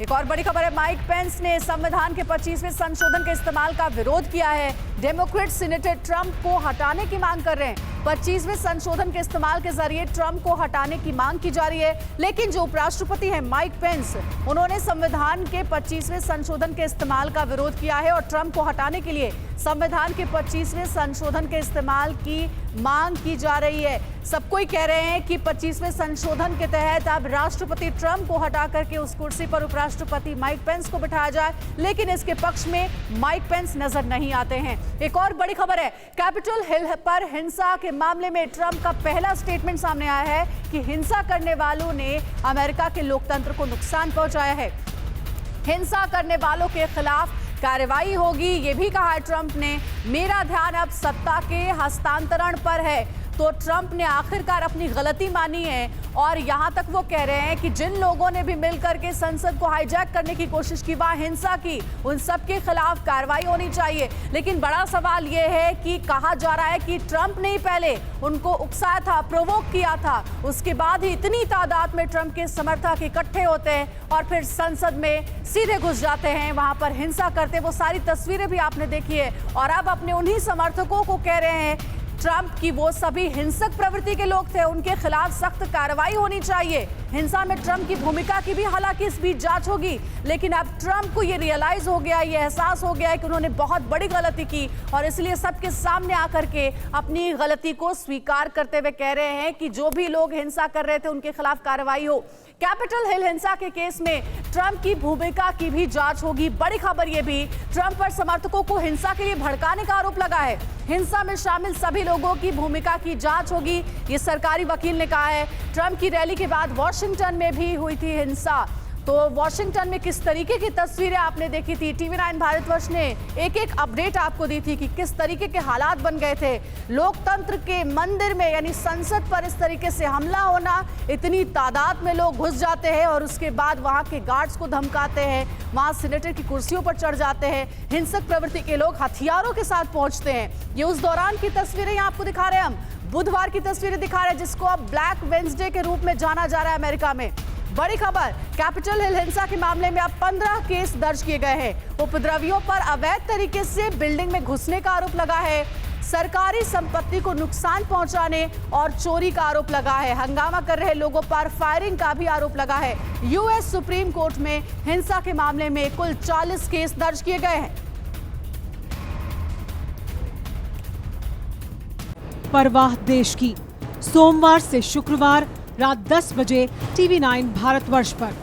एक और बड़ी खबर है, माइक पेंस ने संविधान के 25वें संशोधन के इस्तेमाल का विरोध किया है। डेमोक्रेट सीनेटर ट्रंप को हटाने की मांग कर रहे हैं। 25वें संशोधन के इस्तेमाल के जरिए ट्रंप को हटाने की मांग की जा रही है, लेकिन जो उपराष्ट्रपति हैं माइक पेंस, उन्होंने संविधान के 25वें संशोधन के इस्तेमाल का विरोध किया है और ट्रंप को हटाने के लिए संविधान के 25वें संशोधन के इस्तेमाल की मांग की जा रही है। सब कोई कह रहे हैं कि 25वें संशोधन के तहत अब राष्ट्रपति ट्रंप को हटा करके उस कुर्सी पर उपराष्ट्रपति माइक पेंस को बिठाया जाए, लेकिन इसके पक्ष में माइक पेंस नजर नहीं आते हैं। एक और बड़ी खबर है, कैपिटल हिल पर हिंसा के मामले में ट्रंप का पहला स्टेटमेंट सामने आया है कि हिंसा करने वालों ने अमेरिका के लोकतंत्र को नुकसान पहुंचाया है। हिंसा करने वालों के खिलाफ कार्रवाई होगी, ये भी कहा है ट्रंप ने। मेरा ध्यान अब सत्ता के हस्तांतरण पर है। तो ट्रंप ने आखिरकार अपनी गलती मानी है और यहां तक वो कह रहे हैं कि जिन लोगों ने भी मिलकर के संसद को हाईजैक करने की कोशिश की, वहां हिंसा की, उन सब के खिलाफ कार्रवाई होनी चाहिए। लेकिन बड़ा सवाल ये है कि कहा जा रहा है कि ट्रंप ने ही पहले उनको उकसाया था, प्रोवोक किया था, उसके बाद ही इतनी तादाद में ट्रंप के समर्थक इकट्ठे होते हैं और फिर संसद में सीधे घुस जाते हैं, वहां पर हिंसा करते। वो सारी तस्वीरें भी आपने देखी है और अब अपने उन्हीं समर्थकों को कह रहे हैं ट्रंप की वो सभी हिंसक प्रवृत्ति के लोग थे, उनके खिलाफ सख्त कार्रवाई होनी चाहिए। हिंसा में ट्रंप की भूमिका की भी हालांकि इस बीच जांच होगी, लेकिन अब ट्रंप को ये रियलाइज हो गया, ये एहसास हो गया है कि उन्होंने बहुत बड़ी गलती की और इसलिए सबके सामने आकर के अपनी गलती को स्वीकार करते हुए कह रहे हैं कि जो भी लोग हिंसा कर रहे थे उनके खिलाफ कार्रवाई हो। कैपिटल हिल हिंसा के केस में ट्रंप की भूमिका की भी जांच होगी। बड़ी खबर यह भी, ट्रंप पर समर्थकों को हिंसा के लिए भड़काने का आरोप लगा है। हिंसा में शामिल सभी लोगों की भूमिका की जांच होगी, ये सरकारी वकील ने कहा है। ट्रंप की रैली के बाद वॉशिंगटन में भी हुई थी हिंसा। तो वॉशिंगटन में किस तरीके की तस्वीरें आपने देखी थी, TV9 भारतवर्ष ने एक एक अपडेट आपको दी थी कि किस तरीके के हालात बन गए थे। लोकतंत्र के मंदिर में यानी संसद पर इस तरीके से हमला होना, इतनी तादाद में लोग घुस जाते हैं और उसके बाद वहां के गार्ड्स को धमकाते हैं, वहां सीनेटर की कुर्सियों पर चढ़ जाते हैं। हिंसक प्रवृत्ति के लोग हथियारों के साथ पहुंचते हैं। ये उस दौरान की तस्वीरें यहाँ आपको दिखा रहे हैं, हम बुधवार की तस्वीरें दिखा रहे हैं, जिसको अब ब्लैक वेडनेसडे के रूप में जाना जा रहा है अमेरिका में। बड़ी खबर, कैपिटल हिल हिंसा के मामले में अब 15 केस दर्ज किए गए हैं। उपद्रवियों पर अवैध तरीके से बिल्डिंग में घुसने का आरोप लगा है, सरकारी संपत्ति को नुकसान पहुंचाने और चोरी का आरोप लगा है। हंगामा कर रहे लोगों पर फायरिंग का भी आरोप लगा है। यूएस सुप्रीम कोर्ट में हिंसा के मामले में कुल 40 केस दर्ज किए गए हैं। परवाह देश की, सोमवार से शुक्रवार रात 10 बजे TV9 भारतवर्ष पर।